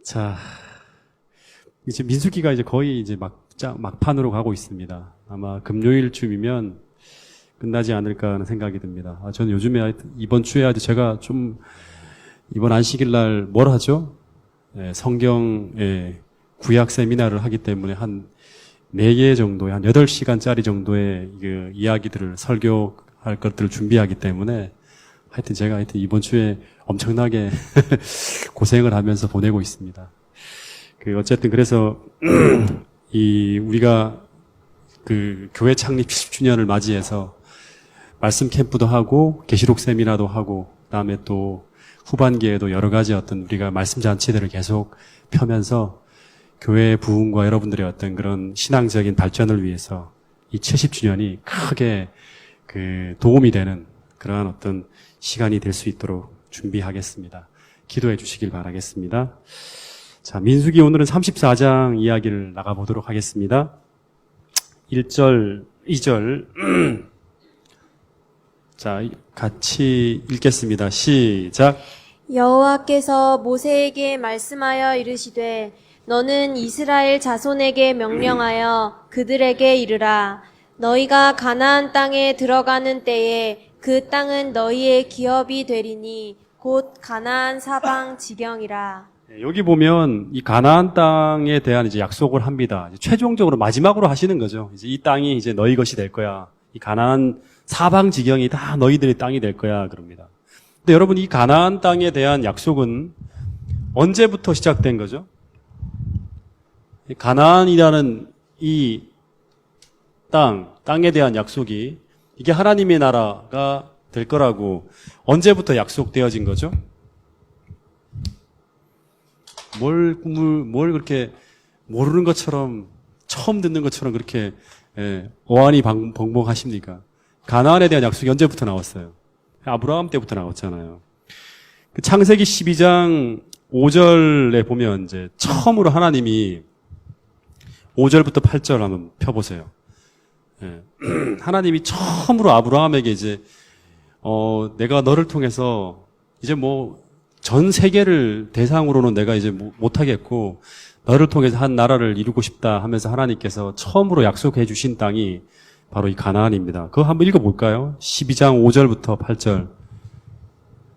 자, 이제 민수기가 이제 거의 이제 막판으로 가고 있습니다. 아마 금요일쯤이면 끝나지 않을까 하는 생각이 듭니다. 저는 요즘에 이번 주에 아주 제가 좀 이번 안식일 날 뭘 하죠? 성경 구약 세미나를 하기 때문에 한 4개 정도의 한 8시간짜리 정도의 그 이야기들을 설교할 것들을 준비하기 때문에 제가 이번 주에 엄청나게 고생을 하면서 보내고 있습니다. 어쨌든 그래서 우리가 그 교회 창립 10주년을 맞이해서 말씀 캠프도 하고 계시록 세미나도 하고 그다음에 또 후반기에도 여러 가지 우리가 말씀 잔치들을 계속 펴면서 교회의 부흥과 여러분들의 그런 신앙적인 발전을 위해서 이 70주년이 크게 도움이 되는 그러한 시간이 될 수 있도록 준비하겠습니다. 기도해 주시길 바라겠습니다. 자, 민수기 오늘은 34장 이야기를 나가보도록 하겠습니다. 1절, 2절. 자, 같이 읽겠습니다. 시작. 여호와께서 모세에게 말씀하여 이르시되 너는 이스라엘 자손에게 명령하여 그들에게 이르라. 너희가 가나안 땅에 들어가는 때에 그 땅은 너희의 기업이 되리니 곧 가나안 사방 지경이라. 여기 보면 이 가나안 땅에 대한 이제 약속을 합니다. 최종적으로 마지막으로 하시는 거죠. 이제 이 땅이 이제 너희 것이 될 거야. 이 가나안 사방 지경이 다 너희들의 땅이 될 거야. 그럽니다. 근데 여러분, 이 가나안 땅에 대한 약속은 언제부터 시작된 거죠? 가나안이라는 이 땅에 대한 약속이 이게 하나님의 나라가 될 거라고 언제부터 약속되어진 거죠? 뭘 그렇게 모르는 것처럼 처음 듣는 것처럼 그렇게 어안이 벙벙하십니까? 가나안에 대한 약속이 언제부터 나왔어요? 아브라함 때부터 나왔잖아요. 창세기 12장 5절에 보면 이제 처음으로 하나님이 5절부터 8절 한번 펴보세요. 하나님이 처음으로 아브라함에게 이제 내가 너를 통해서 이제 전 세계를 대상으로는 내가 이제 못하겠고 너를 통해서 한 나라를 이루고 싶다 하면서 하나님께서 처음으로 약속해 주신 땅이 바로 이 가나안입니다. 그거 한번 읽어볼까요? 12장 5절부터 8절.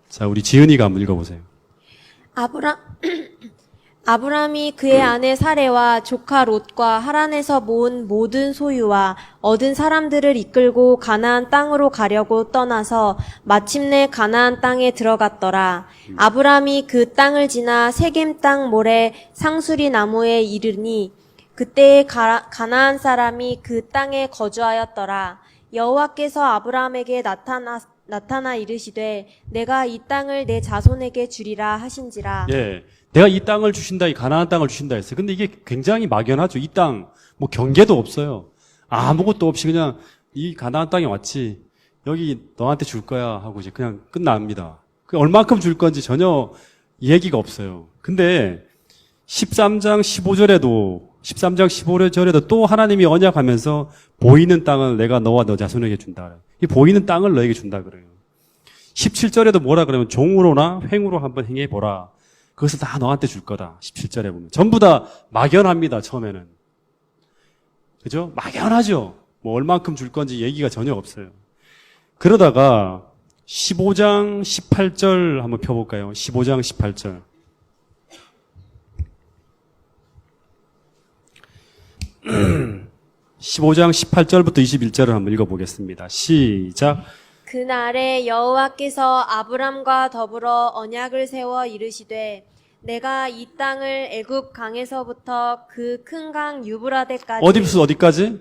자, 우리 지은이가 한번 읽어보세요. 아브람이 그의 아내 사레와 조카 롯과 하란에서 모은 모든 소유와 얻은 사람들을 이끌고 가나안 땅으로 가려고 떠나서 마침내 가나안 땅에 들어갔더라. 아브람이 그 땅을 지나 세겜 땅 모래 상수리 나무에 이르니 그때에 가나안 사람이 그 땅에 거주하였더라. 여호와께서 아브람에게 나타나 이르시되 내가 이 땅을 내 자손에게 주리라 하신지라. 예. 내가 이 땅을 주신다, 이 가나안 땅을 주신다 했어요. 근데 이게 굉장히 막연하죠. 이 땅, 경계도 없어요. 아무것도 없이 그냥 이 가나안 땅에 왔지. 여기 너한테 줄 거야 하고 이제 그냥 끝납니다. 얼만큼 줄 건지 전혀 얘기가 없어요. 근데 13장 15절에도 또 하나님이 언약하면서 보이는 땅을 내가 너와 너 자손에게 준다. 이 보이는 땅을 너에게 준다 그래요. 17절에도 뭐라 그러면 종으로나 횡으로 한번 행해보라. 그것을 다 너한테 줄 거다. 17절에 보면. 전부 다 막연합니다, 처음에는. 그죠? 막연하죠? 얼만큼 줄 건지 얘기가 전혀 없어요. 그러다가 15장 18절 한번 펴볼까요? 15장 18절. (15장 18절부터 21절을 한번 읽어보겠습니다. 시작. 그날에 여호와께서 아브람과 더불어 언약을 세워 이르시되 내가 이 땅을 애굽 강에서부터 그 큰 강 유브라데까지 어디까지?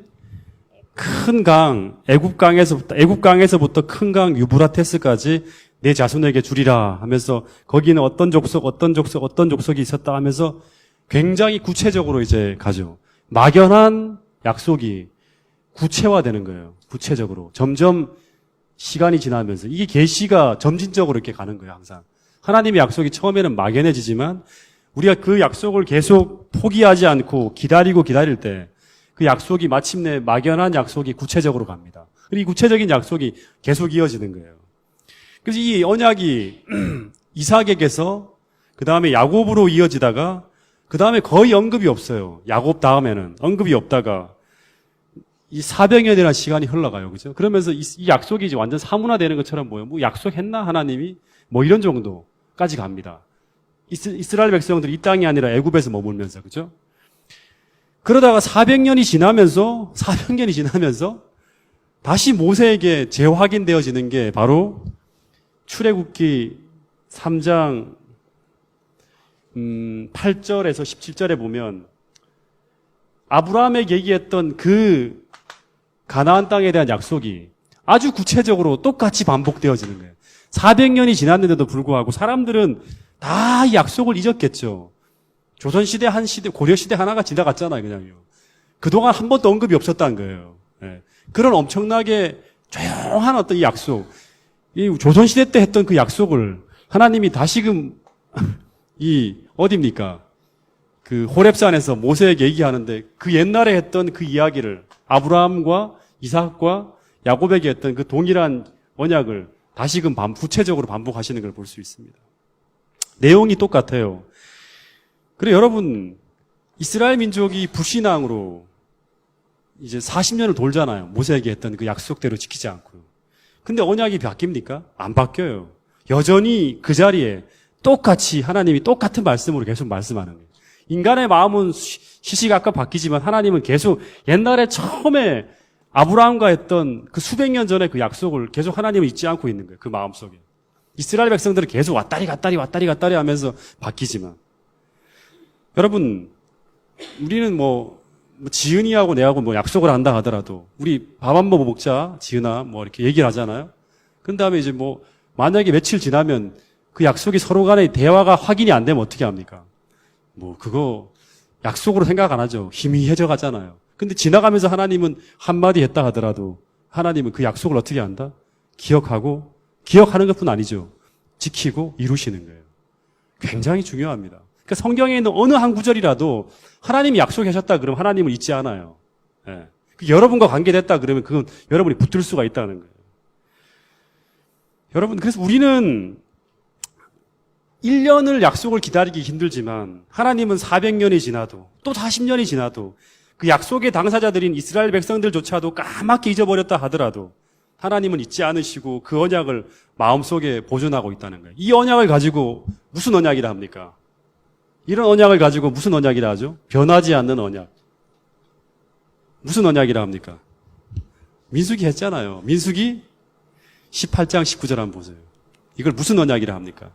큰 강, 애굽 강에서부터 큰 강 유브라테스까지 내 자손에게 주리라 하면서 거기는 어떤 족속이 있었다 하면서 굉장히 구체적으로 이제 가죠. 막연한 약속이 구체화되는 거예요. 구체적으로. 점점 시간이 지나면서 이게 계시가 점진적으로 이렇게 가는 거예요. 항상 하나님의 약속이 처음에는 막연해지지만 우리가 그 약속을 계속 포기하지 않고 기다릴 때 그 약속이 마침내 막연한 약속이 구체적으로 갑니다. 그리고 이 구체적인 약속이 계속 이어지는 거예요. 그래서 이 언약이 이삭에게서 그 다음에 야곱으로 이어지다가 그 다음에 거의 언급이 없어요. 야곱 다음에는 언급이 없다가 이 400년이라는 시간이 흘러가요. 그죠? 그러면서 이 약속이 이제 완전 사문화되는 것처럼 뭐 약속했나 하나님이 뭐 이런 정도까지 갑니다. 이스라엘 백성들이 이 땅이 아니라 애굽에서 머물면서 그죠? 그러다가 400년이 지나면서 다시 모세에게 재확인되어지는 게 바로 출애굽기 3장 8절에서 17절에 보면 아브라함에게 얘기했던 그 가나안 땅에 대한 약속이 아주 구체적으로 똑같이 반복되어지는 거예요. 400년이 지났는데도 불구하고 사람들은 다 이 약속을 잊었겠죠. 조선시대 한 시대, 고려시대 하나가 지나갔잖아요, 그냥요. 그동안 한 번도 언급이 없었다는 거예요. 예. 그런 엄청나게 조용한 어떤 이 약속, 이 조선시대 때 했던 그 약속을 하나님이 다시금 어딥니까? 그 호렙산에서 모세에게 얘기하는데 그 옛날에 했던 그 이야기를 아브라함과 이삭과 야곱에게 했던 그 동일한 언약을 다시금 구체적으로 반복하시는 걸 볼 수 있습니다. 내용이 똑같아요. 그래 여러분 이스라엘 민족이 불신앙으로 이제 40년을 돌잖아요. 모세에게 했던 그 약속대로 지키지 않고요. 근데 언약이 바뀝니까? 안 바뀌어요. 여전히 그 자리에 똑같이 하나님이 똑같은 말씀으로 계속 말씀하는 거예요. 인간의 마음은 시시각각 바뀌지만 하나님은 계속 옛날에 처음에 아브라함과 했던 그 수백 년 전에 그 약속을 계속 하나님은 잊지 않고 있는 거예요. 그 마음속에. 이스라엘 백성들은 계속 왔다리 갔다리 하면서 바뀌지만 여러분 우리는 지은이하고 내하고 약속을 한다 하더라도 우리 밥 한 번 먹자 지은아 이렇게 얘기를 하잖아요. 그 다음에 이제 만약에 며칠 지나면 그 약속이 서로 간의 대화가 확인이 안 되면 어떻게 합니까? 그거 약속으로 생각 안 하죠. 희미해져 가잖아요. 근데 지나가면서 하나님은 한마디 했다 하더라도 하나님은 그 약속을 어떻게 한다? 기억하는 것뿐 아니죠. 지키고 이루시는 거예요. 굉장히 중요합니다. 그러니까 성경에 있는 어느 한 구절이라도 하나님이 약속하셨다 그러면 하나님을 잊지 않아요. 예. 여러분과 관계됐다 그러면 그건 여러분이 붙들 수가 있다는 거예요. 여러분, 그래서 우리는 1년을 약속을 기다리기 힘들지만 하나님은 400년이 지나도 또 40년이 지나도 그 약속의 당사자들인 이스라엘 백성들조차도 까맣게 잊어버렸다 하더라도 하나님은 잊지 않으시고 그 언약을 마음속에 보존하고 있다는 거예요. 이 언약을 가지고 무슨 언약이라 합니까? 이런 언약을 가지고 무슨 언약이라 하죠? 변하지 않는 언약. 무슨 언약이라 합니까? 민수기 했잖아요. 민수기 18장 19절 한번 보세요. 이걸 무슨 언약이라 합니까?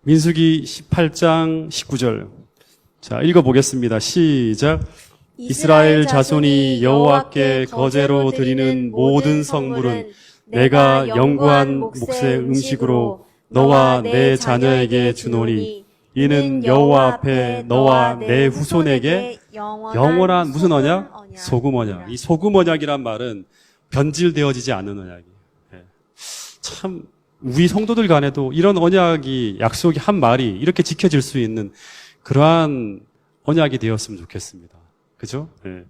민수기 18장 19절. 자, 읽어보겠습니다. 시작. 이스라엘 자손이 여호와께 거제로 드리는 모든 성물은 내가 영구한 몫의 음식으로 너와 내 자녀에게 주노니 이는 여호와 앞에 너와 내 후손에게 영원한 무슨 언약? 소금 언약. 이 소금 언약이란 말은 변질되어지지 않는 언약이에요. 참 우리 성도들 간에도 이런 언약이 약속이 한 말이 이렇게 지켜질 수 있는 그러한 언약이 되었으면 좋겠습니다. 그죠? 네.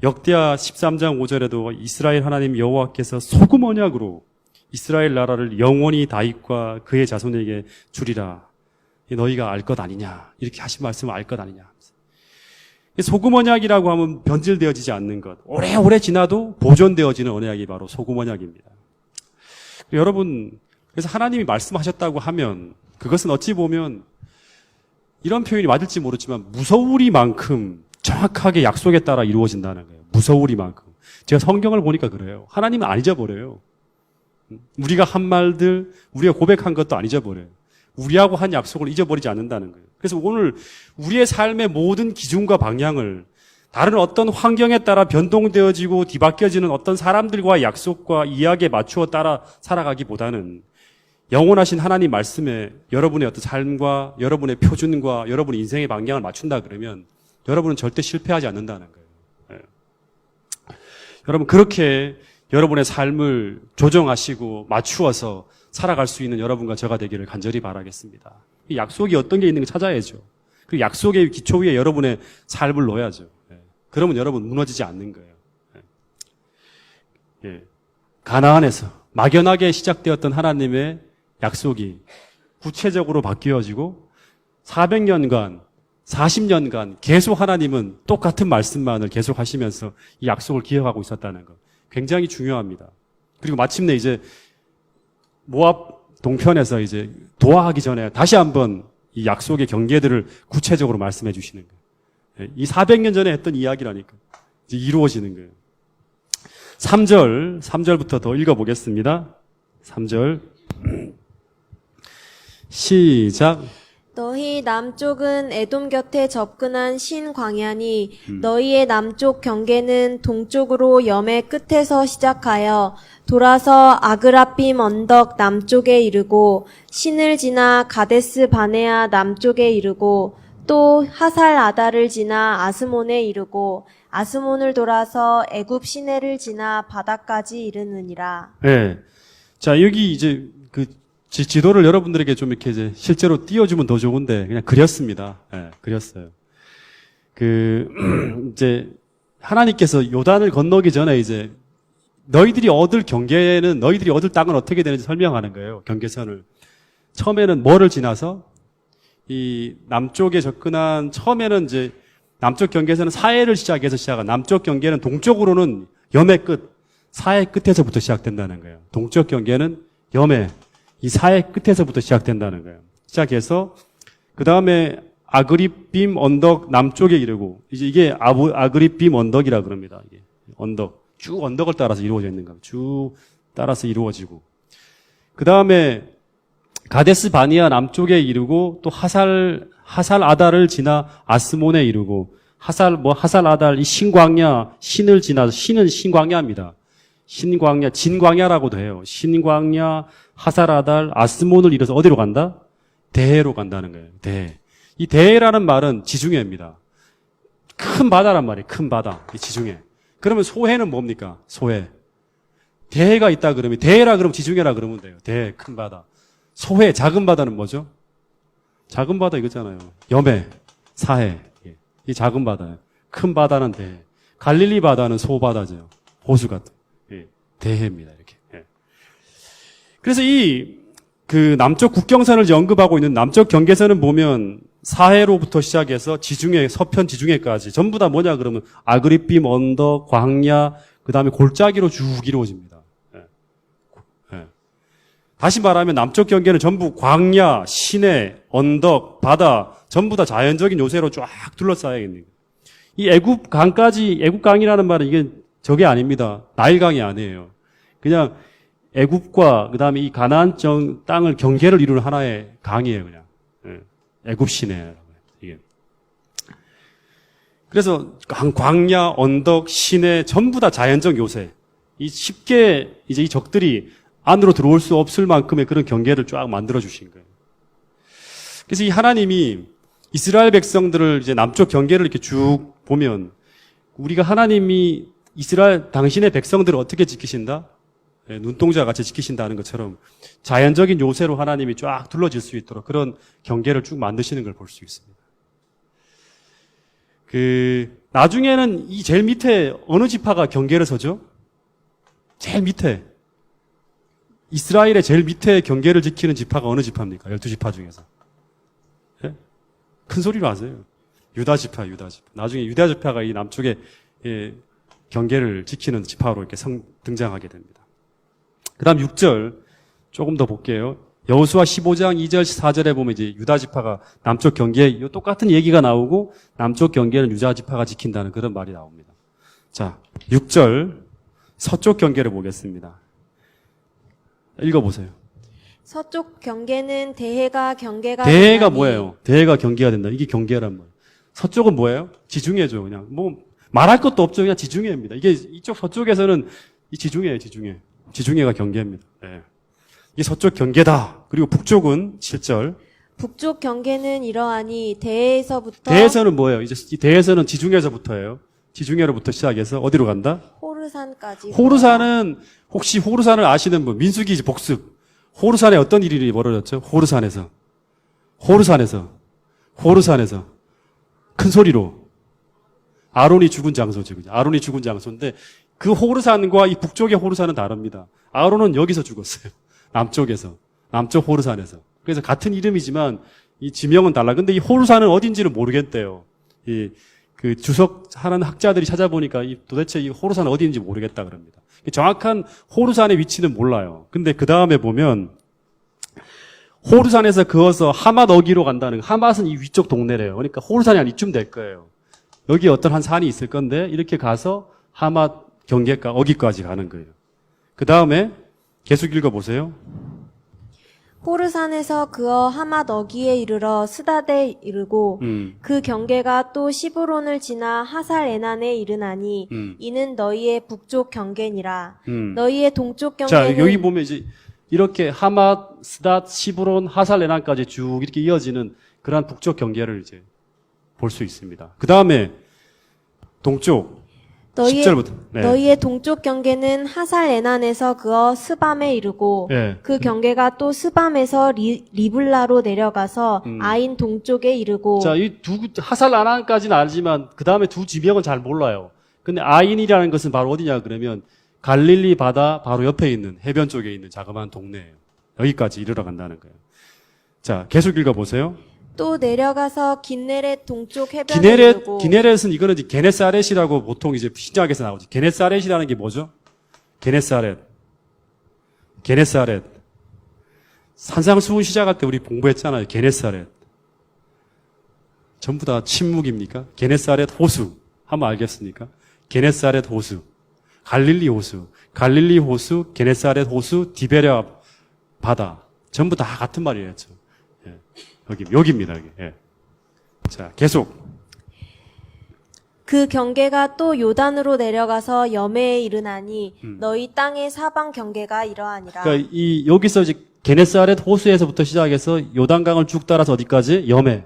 역대하 13장 5절에도 이스라엘 하나님 여호와께서 소금 언약으로 이스라엘 나라를 영원히 다윗과 그의 자손에게 주리라. 너희가 알 것 아니냐. 이렇게 하신 말씀을 알 것 아니냐. 소금 언약이라고 하면 변질되어지지 않는 것. 오래오래 지나도 보존되어지는 언약이 바로 소금 언약입니다. 여러분, 그래서 하나님이 말씀하셨다고 하면 그것은 어찌 보면 이런 표현이 맞을지 모르지만 무서우리만큼 정확하게 약속에 따라 이루어진다는 거예요. 무서우리만큼. 제가 성경을 보니까 그래요. 하나님은 안 잊어버려요. 우리가 한 말들, 우리가 고백한 것도 안 잊어버려요. 우리하고 한 약속을 잊어버리지 않는다는 거예요. 그래서 오늘 우리의 삶의 모든 기준과 방향을 다른 어떤 환경에 따라 변동되어지고 뒤바뀌어지는 어떤 사람들과의 약속과 이야기에 맞추어 따라 살아가기보다는 영원하신 하나님 말씀에 여러분의 어떤 삶과 여러분의 표준과 여러분의 인생의 방향을 맞춘다 그러면 여러분은 절대 실패하지 않는다는 거예요. 네. 여러분 그렇게 여러분의 삶을 조정하시고 맞추어서 살아갈 수 있는 여러분과 저가 되기를 간절히 바라겠습니다. 이 약속이 어떤 게 있는지 찾아야죠. 그 약속의 기초 위에 여러분의 삶을 놓아야죠. 네. 그러면 여러분 무너지지 않는 거예요. 네. 예. 가나안에서 막연하게 시작되었던 하나님의 약속이 구체적으로 바뀌어지고 400년간, 40년간 계속 하나님은 똑같은 말씀만을 계속 하시면서 이 약속을 기억하고 있었다는 것. 굉장히 중요합니다. 그리고 마침내 이제 모압 동편에서 이제 도하하기 전에 다시 한번 이 약속의 경계들을 구체적으로 말씀해 주시는 거예요. 이 400년 전에 했던 이야기라니까. 이제 이루어지는 거예요. 3절부터 더 읽어보겠습니다. 3절. 시작. 너희 남쪽은 에돔 곁에 접근한 신 광야니 너희의 남쪽 경계는 동쪽으로 염의 끝에서 시작하여 돌아서 아그라빔 언덕 남쪽에 이르고 신을 지나 가데스 바네아 남쪽에 이르고 또 하살 아다를 지나 아스몬에 이르고 아스몬을 돌아서 애굽 시내를 지나 바다까지 이르느니라. 네. 자, 여기 이제 그 지도를 여러분들에게 좀 이렇게 이제 실제로 띄워주면 더 좋은데 그냥 그렸습니다. 예, 그렸어요. 이제 하나님께서 요단을 건너기 전에 이제 너희들이 얻을 경계는 너희들이 얻을 땅은 어떻게 되는지 설명하는 거예요. 경계선을. 처음에는 뭐를 지나서 이 남쪽에 접근한 처음에는 이제 남쪽 경계선은 사해를 시작해서 시작한 남쪽 경계는 동쪽으로는 염의 끝, 사해 끝에서부터 시작된다는 거예요. 동쪽 경계는 염의 이 사해 끝에서부터 시작된다는 거예요. 시작해서 그 다음에 아그리빔 언덕 남쪽에 이르고 이제 이게 아그리빔 언덕이라 그럽니다. 이게 언덕 쭉 언덕을 따라서 이루어져 있는 겁니다. 쭉 따라서 이루어지고 그 다음에 가데스 바니아 남쪽에 이르고 또 하살 아달을 지나 아스몬에 이르고 하살 아달 이 신광야 신을 지나서 신은 신광야입니다. 신광야 진광야라고도 해요. 신광야 하살 아달 아스몬을 이뤄서 어디로 간다? 대해로 간다는 거예요. 대해. 이 대해라는 말은 지중해입니다. 큰 바다란 말이에요. 큰 바다. 이 지중해. 그러면 소해는 뭡니까? 소해. 대해가 있다 그러면 대해라 그러면 지중해라 그러면 돼요. 대해 큰 바다. 소해 작은 바다는 뭐죠? 작은 바다 이거잖아요. 염해, 사해. 이 작은 바다예요. 큰 바다는 대해. 갈릴리 바다는 소바다죠. 호수 같은. 대해입니다. 이렇게. 그래서 그 남쪽 국경선을 언급하고 있는 남쪽 경계선은 보면 사해로부터 시작해서 지중해, 서편 지중해까지 전부 다 뭐냐 그러면 아그리빔 언덕, 광야, 그 다음에 골짜기로 쭉 이루어집니다. 다시 말하면 남쪽 경계는 전부 광야, 시내, 언덕, 바다 전부 다 자연적인 요새로 쫙 둘러싸여있는 거예요. 이 애굽강이라는 말은 이게 저게 아닙니다. 나일강이 아니에요. 그냥 애굽과 그다음에 이 가나안 땅을 경계를 이루는 하나의 강이에요, 그냥. 애굽 시내라고 이게. 그래서 광야, 언덕, 시내 전부 다 자연적 요새. 이 쉽게 이제 이 적들이 안으로 들어올 수 없을 만큼의 그런 경계를 쫙 만들어 주신 거예요. 그래서 이 하나님이 이스라엘 백성들을 이제 남쪽 경계를 이렇게 쭉 보면 우리가 하나님이 이스라엘 당신의 백성들을 어떻게 지키신다? 눈동자 같이 지키신다는 것처럼 자연적인 요새로 하나님이 쫙 둘러질 수 있도록 그런 경계를 쭉 만드시는 걸 볼 수 있습니다. 나중에는 이 제일 밑에 어느 지파가 경계를 서죠? 제일 밑에. 이스라엘의 제일 밑에 경계를 지키는 지파가 어느 지파입니까? 12지파 중에서. 예? 큰 소리로 하세요. 유다 지파. 나중에 유다 지파가 이 남쪽에 경계를 지키는 지파로 이렇게 등장하게 됩니다. 그 다음 6절 조금 더 볼게요. 여호수아 15장 2절 4절에 보면 이제 유다 지파가 남쪽 경계에 똑같은 얘기가 나오고 남쪽 경계는 유다 지파가 지킨다는 그런 말이 나옵니다. 자, 6절 서쪽 경계를 보겠습니다. 읽어보세요. 서쪽 경계는 대해가 경계가 대해가 되나니. 뭐예요? 대해가 경계가 된다. 이게 경계란 말이에요. 서쪽은 뭐예요? 지중해죠. 그냥 뭐 말할 것도 없죠. 그냥 지중해입니다. 이게 이쪽 서쪽에서는 이 지중해예요. 지중해가 경계입니다. 네. 이게 서쪽 경계다. 그리고 북쪽은 7절. 북쪽 경계는 이러하니 대해에서부터 대해서는 뭐예요? 이제 이 대해서는 지중해에서부터예요. 지중해로부터 시작해서 어디로 간다? 호르산까지. 호르산은 혹시 호르산을 아시는 분? 민수기 복습. 호르산에 어떤 일이 벌어졌죠? 호르산에서 큰 소리로 아론이 죽은 장소죠. 아론이 죽은 장소인데 그 호르산과 이 북쪽의 호르산은 다릅니다. 아론은 여기서 죽었어요. 남쪽에서. 남쪽 호르산에서. 그래서 같은 이름이지만 이 지명은 달라. 근데 이 호르산은 어딘지는 모르겠대요. 그 주석하는 학자들이 찾아보니까 도대체 이 호르산은 어디인지 모르겠다 그럽니다. 정확한 호르산의 위치는 몰라요. 근데 그 다음에 보면 호르산에서 그어서 하맛 어기로 간다는, 하맛은 이 위쪽 동네래요. 그러니까 호르산이 한 이쯤 될 거예요. 여기 어떤 한 산이 있을 건데 이렇게 가서 하맛 경계가 어기까지 가는 거예요. 그 다음에 계속 읽어보세요. 호르산에서 그어 하맛 어기에 이르러 스다데 이르고 그 경계가 또 시브론을 지나 하살 에난에 이르나니 이는 너희의 북쪽 경계니라. 너희의 동쪽 경계는 자, 여기 보면 이제 이렇게 하맛, 스닷, 시브론, 하살 에난까지 쭉 이렇게 이어지는 그러한 북쪽 경계를 이제 볼 수 있습니다. 그 다음에 동쪽 10절부터. 네. 너희의 동쪽 경계는 하살 에난에서 그어 스밤에 이르고 네. 그 경계가 또 스밤에서 리블라로 내려가서 아인 동쪽에 이르고 자, 이 하살 에난까지는 알지만 그 다음에 두 지명은 잘 몰라요. 근데 아인이라는 것은 바로 어디냐 그러면 갈릴리 바다 바로 옆에 있는 해변 쪽에 있는 자그마한 동네예요. 여기까지 이르러 간다는 거예요. 자, 계속 읽어보세요. 또 내려가서 긴네렛 동쪽 해변에 이르고 기네렛은 이거는 이제 게네사렛이라고 보통 이제 신약에서 나오죠. 게네사렛이라는 게 뭐죠? 게네사렛. 산상수훈 시작할 때 우리 공부했잖아요. 게네사렛. 전부 다 침묵입니까? 게네사렛 호수. 하면 알겠습니까? 게네사렛 호수. 갈릴리 호수, 게네사렛 호수, 디베랴 바다. 전부 다 같은 말이었죠. 여기입니다, 여기. 예. 자, 계속. 그 경계가 또 요단으로 내려가서 여매에 이르나니 너희 땅의 사방 경계가 이러하니라. 그러니까 여기서 이제 게네사렛 호수에서부터 시작해서 요단강을 쭉 따라서 어디까지? 여매,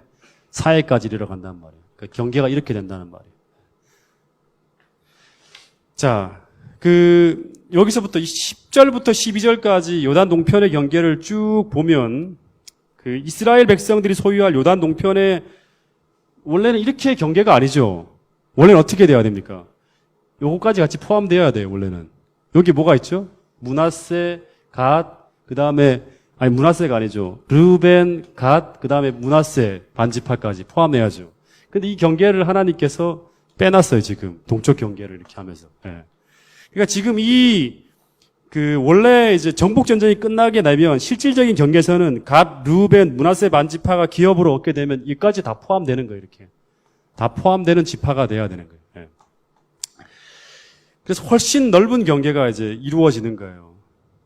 사해까지 이르러간단 말이에요. 그러니까 경계가 이렇게 된다는 말이에요. 자, 여기서부터 10절부터 12절까지 요단 동편의 경계를 쭉 보면 이스라엘 백성들이 소유할 요단 동편에 원래는 이렇게 경계가 아니죠. 원래는 어떻게 돼야 됩니까? 요거까지 같이 포함되어야 돼요, 원래는. 여기 뭐가 있죠? 므낫세, 갓, 그 다음에, 므낫세가 아니죠. 르벤, 갓, 그 다음에 므낫세, 반지파까지 포함해야죠. 근데 이 경계를 하나님께서 빼놨어요, 지금. 동쪽 경계를 이렇게 하면서. 예. 그러니까 지금 원래 이제 정복전쟁이 끝나게 되면 실질적인 경계선은 갓, 르벤, 므낫세 반지파가 기업으로 얻게 되면 이까지 다 포함되는 거예요, 이렇게. 다 포함되는 지파가 돼야 되는 거예요. 예. 그래서 훨씬 넓은 경계가 이제 이루어지는 거예요.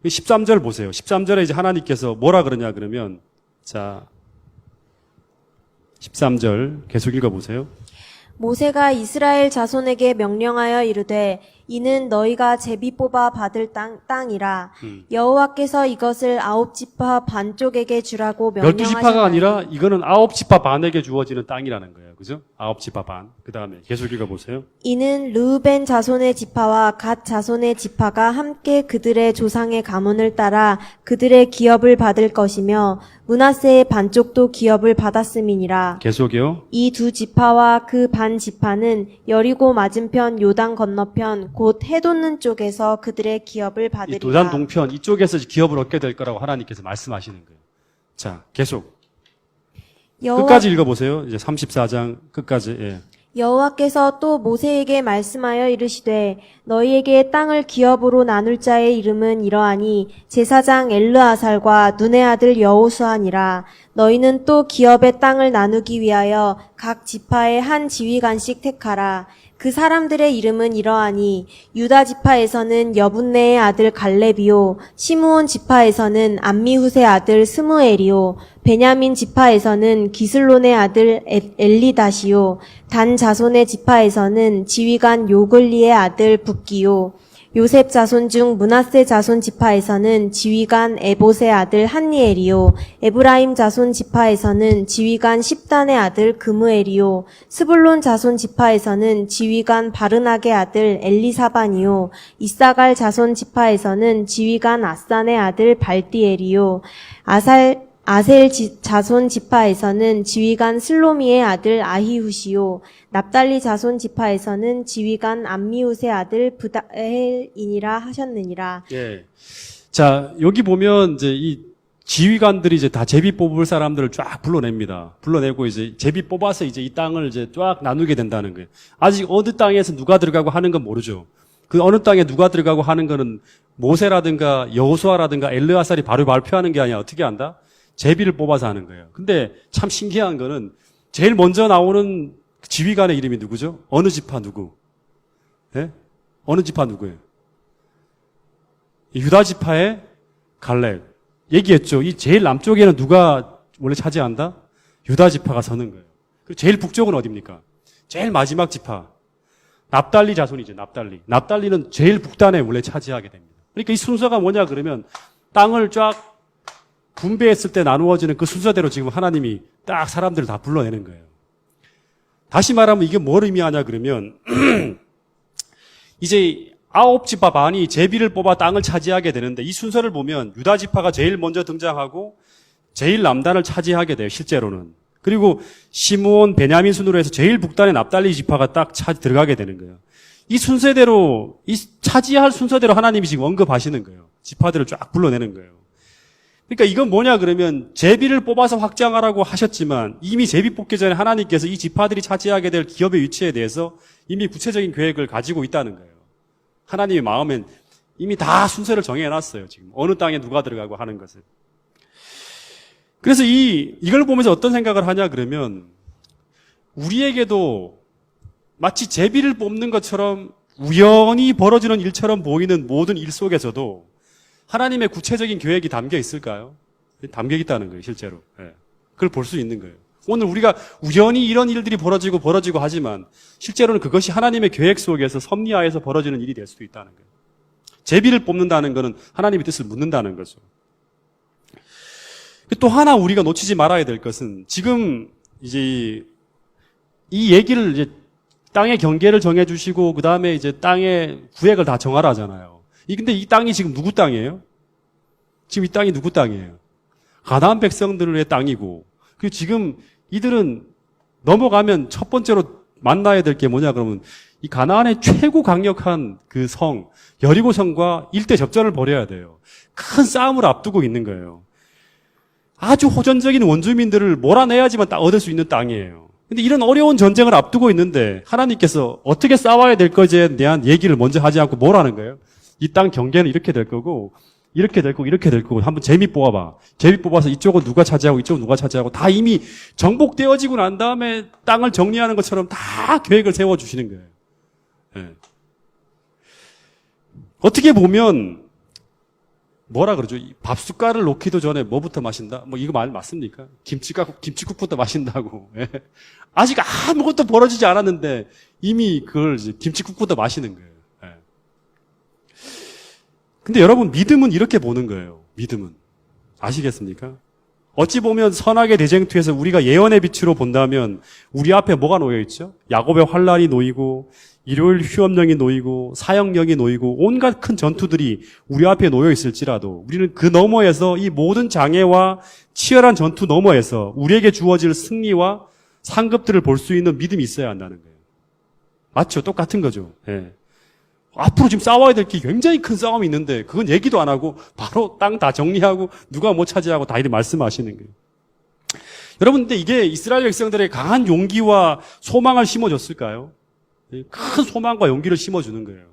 13절 보세요. 13절에 이제 하나님께서 뭐라 그러냐 그러면, 자, 13절 계속 읽어보세요. 모세가 이스라엘 자손에게 명령하여 이르되 이는 너희가 제비 뽑아 받을 땅이라. 여호와께서 이것을 9지파 반쪽에게 주라고 명령하셨나니. 12지파가 아니라 이거는 9지파 반에게 주어지는 땅이라는 거예요. 그죠? 9지파 반. 그 다음에 계속 읽어보세요. 이는 르우벤 자손의 지파와 갓 자손의 지파가 함께 그들의 조상의 가문을 따라 그들의 기업을 받을 것이며 므낫세의 반쪽도 기업을 받았음이니라. 계속이요. 이 두 지파와 그 반 지파는 여리고 맞은편 요단 건너편 곧 해돋는 쪽에서 그들의 기업을 이 받으리라. 도단 동편 이쪽에서 기업을 얻게 될 거라고 하나님께서 말씀하시는 거예요. 자, 계속. 끝까지 읽어보세요. 이제 34장 끝까지. 예. 여호와께서 또 모세에게 말씀하여 이르시되 너희에게 땅을 기업으로 나눌 자의 이름은 이러하니 제사장 엘르아살과 눈의 아들 여호수아니라. 너희는 또 기업의 땅을 나누기 위하여 각 지파의 한 지휘관씩 택하라. 그 사람들의 이름은 이러하니 유다 지파에서는 여분네의 아들 갈렙이요 시므온 지파에서는 암미후의 아들 스무엘이요 베냐민 지파에서는 기슬론의 아들 엘리다시요 단 자손의 지파에서는 지휘관 요글리의 아들 붓기요 요셉 자손 중 므낫세 자손 지파에서는 지휘관 에봇의 아들 한니엘이요 에브라임 자손 지파에서는 지휘관 십단의 아들 그무엘이요 스불론 자손 지파에서는 지휘관 바르낙의 아들 엘리사반이요 이사갈 자손 지파에서는 지휘관 아산의 아들 발디엘이요 아셀 자손 지파에서는 지휘관 슬로미의 아들 아히후시요, 납달리 자손 지파에서는 지휘관 암미웃의 아들 부다엘이니라 하셨느니라. 예. 자, 여기 보면 이제 이 지휘관들이 이제 다 제비 뽑을 사람들을 쫙 불러냅니다. 불러내고 이제 제비 뽑아서 이제 이 땅을 이제 쫙 나누게 된다는 거예요. 아직 어느 땅에서 누가 들어가고 하는 건 모르죠. 그 어느 땅에 누가 들어가고 하는 거는 모세라든가 여호수아라든가 엘르아살이 바로 발표하는 게 아니라 어떻게 한다? 제비를 뽑아서 하는 거예요. 근데 참 신기한 거는 제일 먼저 나오는 지휘관의 이름이 누구죠? 어느 지파 누구? 예? 어느 지파 누구예요? 유다 지파의 갈렙. 얘기했죠. 이 제일 남쪽에는 누가 원래 차지한다? 유다 지파가 서는 거예요. 그리고 제일 북쪽은 어디입니까? 제일 마지막 지파. 납달리 자손이죠. 납달리. 납달리는 제일 북단에 원래 차지하게 됩니다. 그러니까 이 순서가 뭐냐 그러면 땅을 쫙 분배했을 때 나누어지는 그 순서대로 지금 하나님이 딱 사람들을 다 불러내는 거예요. 다시 말하면 이게 뭘 의미하냐 그러면 이제 9지파 반이 제비를 뽑아 땅을 차지하게 되는데 이 순서를 보면 유다 지파가 제일 먼저 등장하고 제일 남단을 차지하게 돼요. 실제로는. 그리고 시므온, 베냐민 순으로 해서 제일 북단에 납달리 지파가 딱 들어가게 되는 거예요. 이 순서대로 이 차지할 순서대로 하나님이 지금 언급하시는 거예요. 지파들을 쫙 불러내는 거예요. 그러니까 이건 뭐냐 그러면 제비를 뽑아서 확장하라고 하셨지만 이미 제비 뽑기 전에 하나님께서 이 지파들이 차지하게 될 기업의 위치에 대해서 이미 구체적인 계획을 가지고 있다는 거예요. 하나님의 마음엔 이미 다 순서를 정해놨어요. 지금 어느 땅에 누가 들어가고 하는 것을. 그래서 이걸 보면서 어떤 생각을 하냐 그러면 우리에게도 마치 제비를 뽑는 것처럼 우연히 벌어지는 일처럼 보이는 모든 일 속에서도 하나님의 구체적인 계획이 담겨 있을까요? 담겨 있다는 거예요, 실제로. 예. 그걸 볼 수 있는 거예요. 오늘 우리가 우연히 이런 일들이 벌어지고 하지만 실제로는 그것이 하나님의 계획 속에서 섭리하에서 벌어지는 일이 될 수도 있다는 거예요. 제비를 뽑는다는 것은 하나님의 뜻을 묻는다는 거죠. 또 하나 우리가 놓치지 말아야 될 것은 지금 이제 이 얘기를 이제 땅의 경계를 정해 주시고 그다음에 이제 땅의 구획을 다 정하라 하잖아요. 근데 이 땅이 지금 누구 땅이에요? 지금 이 땅이 누구 땅이에요? 가나안 백성들의 땅이고 그리고 지금 이들은 넘어가면 첫 번째로 만나야 될 게 뭐냐 그러면 이 가나안의 최고 강력한 그 성 여리고성과 일대 접전을 벌여야 돼요. 큰 싸움을 앞두고 있는 거예요. 아주 호전적인 원주민들을 몰아내야지만 얻을 수 있는 땅이에요. 근데 이런 어려운 전쟁을 앞두고 있는데 하나님께서 어떻게 싸워야 될 것에 대한 얘기를 먼저 하지 않고 뭘 하는 거예요? 이 땅 경계는 이렇게 될 거고 이렇게 될 거고 이렇게 될 거고 한번 제비 뽑아봐. 제비 뽑아서 이쪽은 누가 차지하고 이쪽은 누가 차지하고 다 이미 정복되어지고 난 다음에 땅을 정리하는 것처럼 다 계획을 세워주시는 거예요. 네. 어떻게 보면 뭐라 그러죠? 밥숟가락을 놓기도 전에 뭐부터 마신다? 뭐 이거 말 맞습니까? 김치국부터 마신다고. 예. 아직 아무것도 벌어지지 않았는데 이미 그걸 이제 김치국부터 마시는 거예요. 예. 근데 여러분 믿음은 이렇게 보는 거예요. 믿음은. 아시겠습니까? 어찌 보면 선악의 대쟁투에서 우리가 예언의 빛으로 본다면 우리 앞에 뭐가 놓여 있죠? 야곱의 환란이 놓이고 일요일 휴업령이 놓이고 사형령이 놓이고 온갖 큰 전투들이 우리 앞에 놓여 있을지라도 우리는 그 너머에서 이 모든 장애와 치열한 전투 너머에서 우리에게 주어질 승리와 상급들을 볼 수 있는 믿음이 있어야 한다는 거예요. 맞죠? 똑같은 거죠. 예. 앞으로 지금 싸워야 될 게 굉장히 큰 싸움이 있는데 그건 얘기도 안 하고 바로 땅 다 정리하고 누가 뭐 차지하고 다 이렇게 말씀하시는 거예요. 여러분 근데 이게 이스라엘 백성들의 강한 용기와 소망을 심어줬을까요? 큰 소망과 용기를 심어주는 거예요.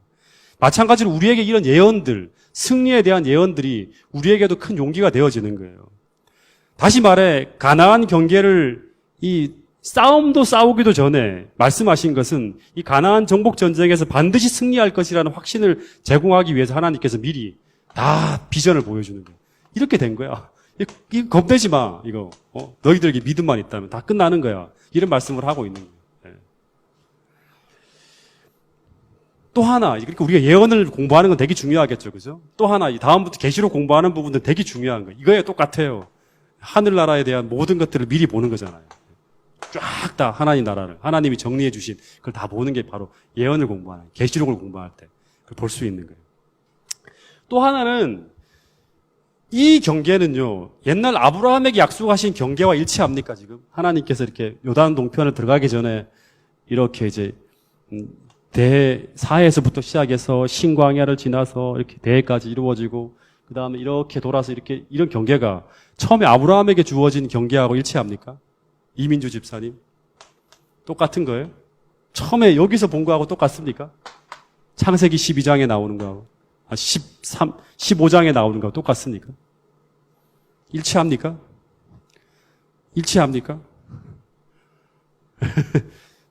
마찬가지로 우리에게 이런 예언들, 승리에 대한 예언들이 우리에게도 큰 용기가 되어지는 거예요. 다시 말해 가나안 경계를 이 싸움도 싸우기도 전에 말씀하신 것은 이 가나안 정복 전쟁에서 반드시 승리할 것이라는 확신을 제공하기 위해서 하나님께서 미리 다 비전을 보여주는 거예요. 이렇게 된 거야. 이거 겁내지 마. 이거 너희들에게 믿음만 있다면 다 끝나는 거야. 이런 말씀을 하고 있는 거예요. 또 하나, 그러니까 우리가 예언을 공부하는 건 되게 중요하겠죠, 그죠? 또 하나, 다음부터 계시록 공부하는 부분도 되게 중요한 거예요. 이거에 똑같아요. 하늘나라에 대한 모든 것들을 미리 보는 거잖아요. 쫙 다 하나님 나라를, 하나님이 정리해 주신 그걸 다 보는 게 바로 예언을 공부하는, 계시록을 공부할 때 그걸 볼 수 있는 거예요. 또 하나는 이 경계는요, 옛날 아브라함에게 약속하신 경계와 일치합니까, 지금? 하나님께서 이렇게 요단 동편을 들어가기 전에 이렇게 이제, 대사에서부터 시작해서 신광야를 지나서 이렇게 대까지 이루어지고, 그 다음에 이렇게 돌아서 이렇게, 이런 경계가 처음에 아브라함에게 주어진 경계하고 일치합니까? 이민주 집사님? 똑같은 거예요? 처음에 여기서 본 거하고 똑같습니까? 창세기 12장에 나오는 거하고, 15장에 나오는 거하고 똑같습니까? 일치합니까? 일치합니까?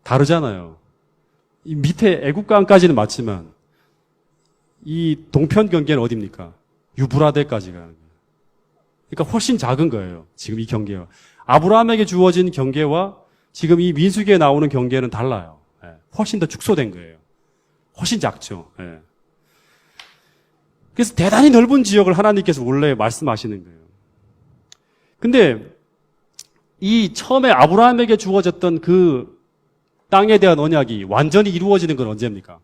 다르잖아요. 이 밑에 애국강까지는 맞지만, 이 동편 경계는 어디입니까? 유브라데까지 가는 거예요. 그러니까 훨씬 작은 거예요. 지금 이 경계가. 아브라함에게 주어진 경계와 지금 이 민수기에 나오는 경계는 달라요. 예. 훨씬 더 축소된 거예요. 훨씬 작죠. 예. 그래서 대단히 넓은 지역을 하나님께서 원래 말씀하시는 거예요. 근데 이 처음에 아브라함에게 주어졌던 그 땅에 대한 언약이 완전히 이루어지는 건 언제입니까?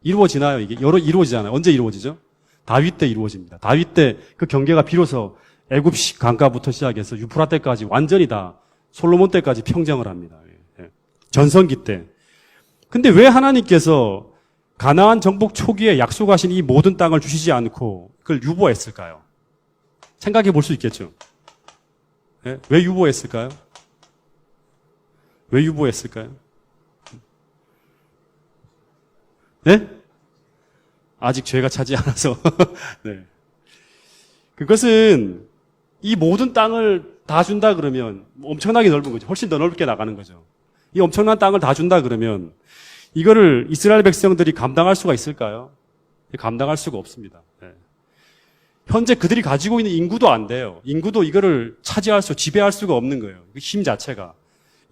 이루어지나요? 이게 이루어지잖아요. 언제 이루어지죠? 다윗 때 이루어집니다. 다윗 때 그 경계가 비로소 애굽 강가부터 시작해서 유프라테까지 완전히 다 솔로몬 때까지 평정을 합니다. 전성기 때. 근데 왜 하나님께서 가나안 정복 초기에 약속하신 이 모든 땅을 주시지 않고 그걸 유보했을까요? 생각해 볼 수 있겠죠. 왜 유보했을까요? 왜 유보했을까요? 네? 아직 죄가 차지 않아서. 네. 그것은 이 모든 땅을 다 준다 그러면 엄청나게 넓은 거죠. 훨씬 더 넓게 나가는 거죠. 이 엄청난 땅을 다 준다 그러면 이거를 이스라엘 백성들이 감당할 수가 있을까요? 감당할 수가 없습니다. 네. 현재 그들이 가지고 있는 인구도 안 돼요. 인구도 이거를 지배할 수가 없는 거예요. 힘 자체가.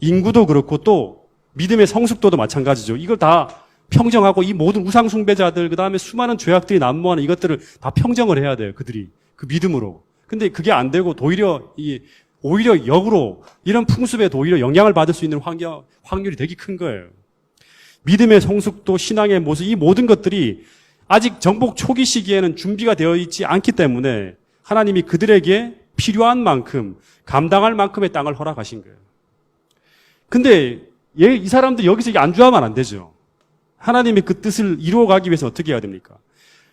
인구도 그렇고 또 믿음의 성숙도도 마찬가지죠. 이걸 다 평정하고 이 모든 우상 숭배자들, 그 다음에 수많은 죄악들이 난무하는 이것들을 다 평정을 해야 돼요. 그들이. 그 믿음으로. 근데 그게 안 되고 오히려 역으로 이런 풍습에 오히려 영향을 받을 수 있는 확률이 되게 큰 거예요. 믿음의 성숙도, 신앙의 모습, 이 모든 것들이 아직 정복 초기 시기에는 준비가 되어 있지 않기 때문에 하나님이 그들에게 필요한 만큼, 감당할 만큼의 땅을 허락하신 거예요. 근데 이 사람들이 여기서 안주하면 안 되죠. 하나님의 그 뜻을 이루어가기 위해서 어떻게 해야 됩니까?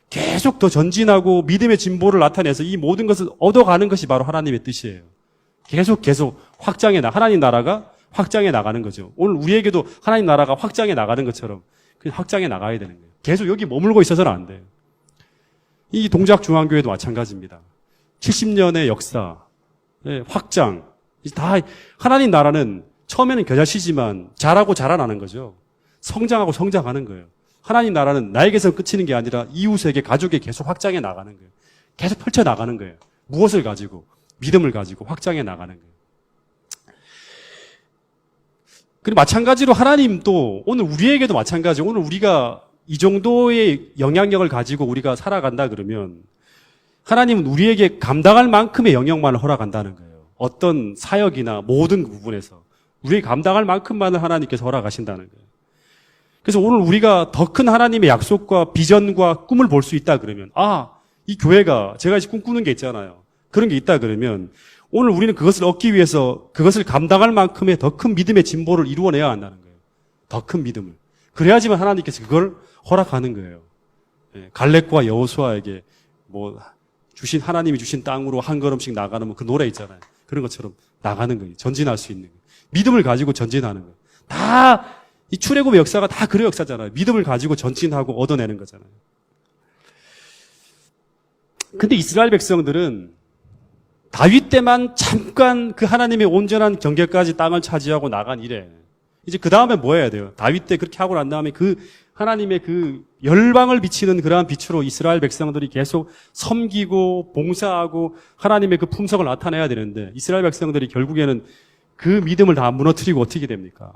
계속 더 전진하고 믿음의 진보를 나타내서 이 모든 것을 얻어가는 것이 바로 하나님의 뜻이에요. 계속 하나님 나라가 확장해 나가는 거죠. 오늘 우리에게도 하나님 나라가 확장해 나가는 것처럼 확장해 나가야 되는 거예요. 계속 여기 머물고 있어서는 안 돼요. 이 동작중앙교회도 마찬가지입니다. 70년의 역사, 확장, 다 하나님 나라는 처음에는 겨자씨지만 자라고 자라나는 거죠. 성장하고 성장하는 거예요. 하나님 나라는 나에게서 끝이는 게 아니라 이웃에게, 가족에 계속 확장해 나가는 거예요. 계속 펼쳐 나가는 거예요. 무엇을 가지고? 믿음을 가지고 확장해 나가는 거예요. 그리고 마찬가지로 하나님도 오늘 우리에게도 마찬가지로 오늘 우리가 이 정도의 영향력을 가지고 우리가 살아간다 그러면 하나님은 우리에게 감당할 만큼의 영역만을 허락한다는 거예요. 어떤 사역이나 모든 부분에서 우리에게 감당할 만큼만을 하나님께서 허락하신다는 거예요. 그래서 오늘 우리가 더 큰 하나님의 약속과 비전과 꿈을 볼 수 있다 그러면 이 교회가 제가 지금 꿈꾸는 게 있잖아요. 그런 게 있다 그러면 오늘 우리는 그것을 얻기 위해서 그것을 감당할 만큼의 더 큰 믿음의 진보를 이루어내야 한다는 거예요. 더 큰 믿음을. 그래야지만 하나님께서 그걸 허락하는 거예요. 갈렙과 여호수아에게 하나님이 주신 땅으로 한 걸음씩 나가는 그 노래 있잖아요. 그런 것처럼 나가는 거예요. 전진할 수 있는 거예요. 믿음을 가지고 전진하는 거예요. 이 출애굽의 역사가 다 그런 역사잖아요. 믿음을 가지고 전진하고 얻어내는 거잖아요. 근데 이스라엘 백성들은 다윗 때만 잠깐 그 하나님의 온전한 경계까지 땅을 차지하고 나간 이래. 이제 그 다음에 뭐 해야 돼요? 다윗 때 그렇게 하고 난 다음에 그 하나님의 그 열방을 비치는 그러한 빛으로 이스라엘 백성들이 계속 섬기고 봉사하고 하나님의 그 품성을 나타내야 되는데 이스라엘 백성들이 결국에는 그 믿음을 다 무너뜨리고 어떻게 됩니까?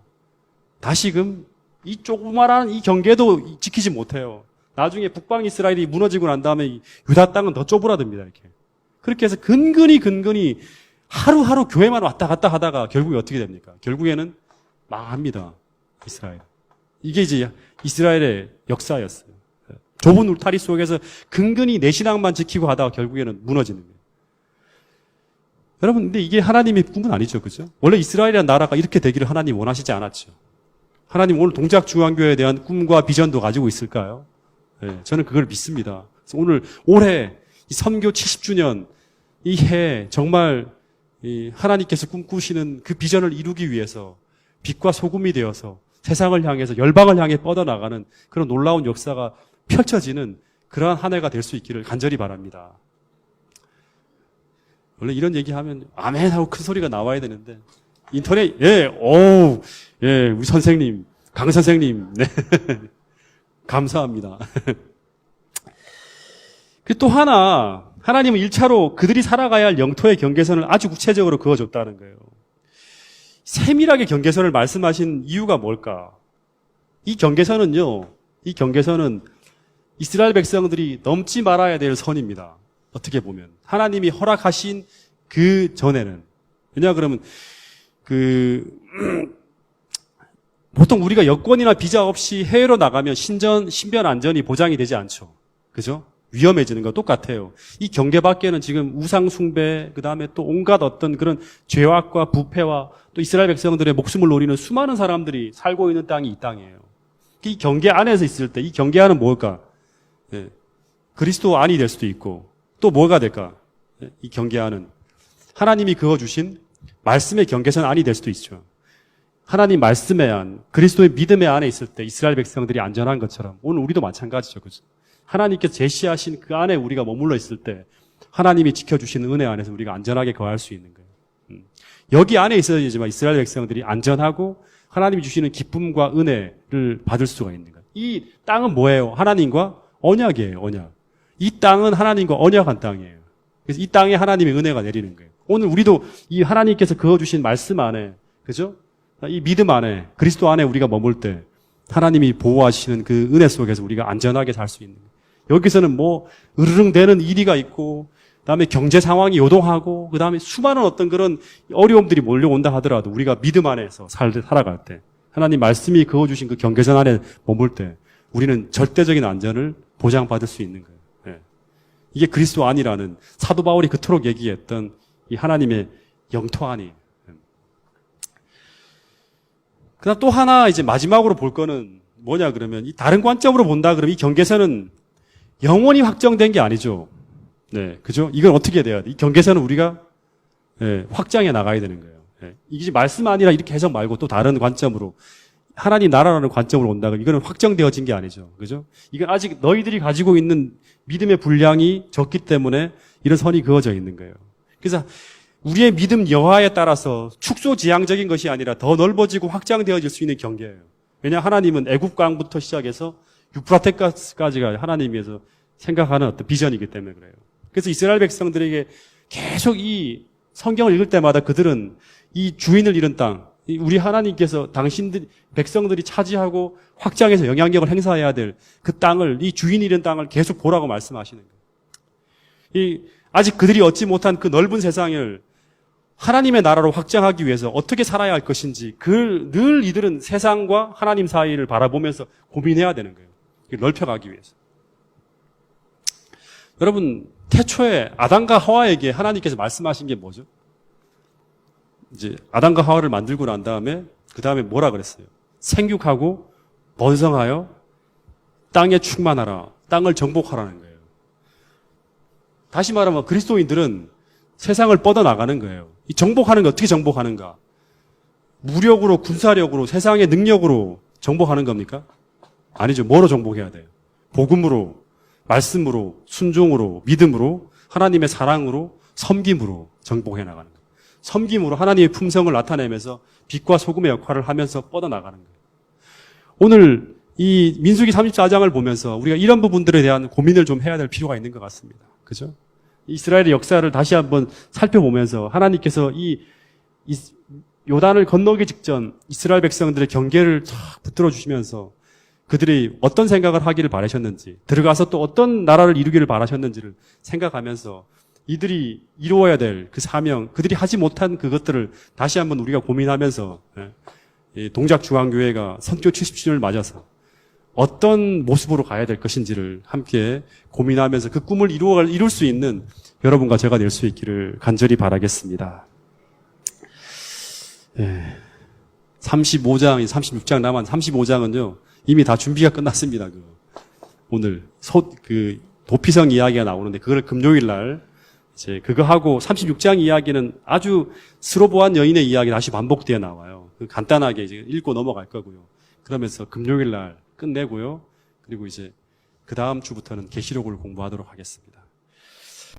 다시금 이 조그마한 이 경계도 지키지 못해요. 나중에 북방 이스라엘이 무너지고 난 다음에 유다 땅은 더 쪼그라듭니다. 이렇게. 그렇게 해서 근근히 하루하루 교회만 왔다 갔다 하다가 결국에 어떻게 됩니까? 결국에는 망합니다. 이스라엘. 이게 이제 이스라엘의 역사였어요. 좁은 울타리 속에서 근근히 내 신앙만 지키고 하다가 결국에는 무너지는 거예요. 여러분, 근데 이게 하나님의 꿈은 아니죠. 그죠? 원래 이스라엘이라는 나라가 이렇게 되기를 하나님 원하시지 않았죠. 하나님 오늘 동작중앙교회에 대한 꿈과 비전도 가지고 있을까요? 네, 저는 그걸 믿습니다. 그래서 오늘 올해 이 선교 70주년 이 해 정말 하나님께서 꿈꾸시는 그 비전을 이루기 위해서 빛과 소금이 되어서 세상을 향해서 열방을 향해 뻗어나가는 그런 놀라운 역사가 펼쳐지는 그러한 한 해가 될 수 있기를 간절히 바랍니다. 원래 이런 얘기하면 아멘 하고 큰 소리가 나와야 되는데 인터넷 우리 선생님 강 선생님 네 감사합니다. 또 하나 하나님은 1차로 그들이 살아가야 할 영토의 경계선을 아주 구체적으로 그어줬다는 거예요. 세밀하게 경계선을 말씀하신 이유가 뭘까? 이 경계선은 이스라엘 백성들이 넘지 말아야 될 선입니다. 어떻게 보면 하나님이 허락하신 그 전에는 왜냐 그러면 보통 우리가 여권이나 비자 없이 해외로 나가면 신변 안전이 보장이 되지 않죠. 그죠? 위험해지는 거 똑같아요. 이 경계 밖에는 지금 우상 숭배, 그 다음에 또 온갖 어떤 그런 죄악과 부패와 또 이스라엘 백성들의 목숨을 노리는 수많은 사람들이 살고 있는 땅이 이 땅이에요. 이 경계 안에서 있을 때 이 경계 안은 뭘까? 네. 그리스도 안이 될 수도 있고 또 뭐가 될까? 네. 이 경계 안은 하나님이 그어주신 말씀의 경계선 안이 될 수도 있죠. 하나님 말씀의 안, 그리스도의 믿음의 안에 있을 때 이스라엘 백성들이 안전한 것처럼 오늘 우리도 마찬가지죠. 그죠? 하나님께서 제시하신 그 안에 우리가 머물러 있을 때 하나님이 지켜주시는 은혜 안에서 우리가 안전하게 거할 수 있는 거예요. 여기 안에 있어야지만 이스라엘 백성들이 안전하고 하나님이 주시는 기쁨과 은혜를 받을 수가 있는 거예요. 이 땅은 뭐예요? 하나님과 언약이에요. 언약. 이 땅은 하나님과 언약한 땅이에요. 그래서 이 땅에 하나님의 은혜가 내리는 거예요. 오늘 우리도 이 하나님께서 그어주신 말씀 안에, 그죠? 이 믿음 안에, 그리스도 안에 우리가 머물 때 하나님이 보호하시는 그 은혜 속에서 우리가 안전하게 살 수 있는 거예요. 여기서는 으르릉대는 일이가 있고, 그 다음에 경제 상황이 요동하고, 그 다음에 수많은 어떤 그런 어려움들이 몰려온다 하더라도 우리가 믿음 안에서 살아갈 때, 하나님 말씀이 그어주신 그 경계선 안에 머물 때, 우리는 절대적인 안전을 보장받을 수 있는 거예요. 네. 이게 그리스도 안이라는 사도 바울이 그토록 얘기했던 이 하나님의 영토 안이에요. 그다음 또 하나 이제 마지막으로 볼 거는 뭐냐 그러면 이 다른 관점으로 본다 그러면 이 경계선은 영원히 확정된 게 아니죠. 네, 그죠? 이건 어떻게 돼야 돼? 이 경계선은 우리가 확장해 나가야 되는 거예요. 이게 말씀 아니라 이렇게 해석 말고 또 다른 관점으로 하나님 나라라는 관점으로 온다 그러면 이거는 확정되어진 게 아니죠. 그죠? 이건 아직 너희들이 가지고 있는 믿음의 분량이 적기 때문에 이런 선이 그어져 있는 거예요. 그래서 우리의 믿음 여하에 따라서 축소지향적인 것이 아니라 더 넓어지고 확장되어질 수 있는 경계예요. 왜냐 하나님은 애굽강부터 시작해서 유프라테스까지가 하나님께서 생각하는 어떤 비전이기 때문에 그래요. 그래서 이스라엘 백성들에게 계속 이 성경을 읽을 때마다 그들은 이 주인을 잃은 땅, 우리 하나님께서 백성들이 차지하고 확장해서 영향력을 행사해야 될 그 땅을, 이 주인 잃은 땅을 계속 보라고 말씀하시는 거예요. 아직 그들이 얻지 못한 그 넓은 세상을 하나님의 나라로 확장하기 위해서 어떻게 살아야 할 것인지 늘 이들은 세상과 하나님 사이를 바라보면서 고민해야 되는 거예요. 넓혀가기 위해서. 여러분, 태초에 아담과 하와에게 하나님께서 말씀하신 게 뭐죠? 이제 아담과 하와를 만들고 난 다음에 그 다음에 뭐라 그랬어요? 생육하고 번성하여 땅에 충만하라. 땅을 정복하라는 거예요. 다시 말하면 그리스도인들은 세상을 뻗어나가는 거예요. 이 정복하는 게 어떻게 정복하는가? 무력으로, 군사력으로, 세상의 능력으로 정복하는 겁니까? 아니죠. 뭐로 정복해야 돼요? 복음으로, 말씀으로, 순종으로, 믿음으로, 하나님의 사랑으로, 섬김으로 정복해 나가는 거예요. 섬김으로 하나님의 품성을 나타내면서 빛과 소금의 역할을 하면서 뻗어나가는 거예요. 오늘 이 민수기 34장을 보면서 우리가 이런 부분들에 대한 고민을 좀 해야 될 필요가 있는 것 같습니다. 그죠? 이스라엘의 역사를 다시 한번 살펴보면서 하나님께서 이 요단을 건너기 직전 이스라엘 백성들의 경계를 쫙 붙들어 주시면서 그들이 어떤 생각을 하기를 바라셨는지, 들어가서 또 어떤 나라를 이루기를 바라셨는지를 생각하면서 이들이 이루어야 될 그 사명, 그들이 하지 못한 그것들을 다시 한번 우리가 고민하면서 동작중앙교회가 선교 70주년을 맞아서 어떤 모습으로 가야 될 것인지를 함께 고민하면서 그 꿈을 이룰 수 있는 여러분과 제가 될 수 있기를 간절히 바라겠습니다. 35장, 36장 남은 35장은요, 이미 다 준비가 끝났습니다. 오늘, 도피성 이야기가 나오는데, 그걸 금요일 날, 이제 그거 하고 36장 이야기는 아주 스로보한 여인의 이야기 다시 반복되어 나와요. 간단하게 이제 읽고 넘어갈 거고요. 그러면서 금요일 날 끝내고요. 그리고 이제 그 다음 주부터는 계시록을 공부하도록 하겠습니다.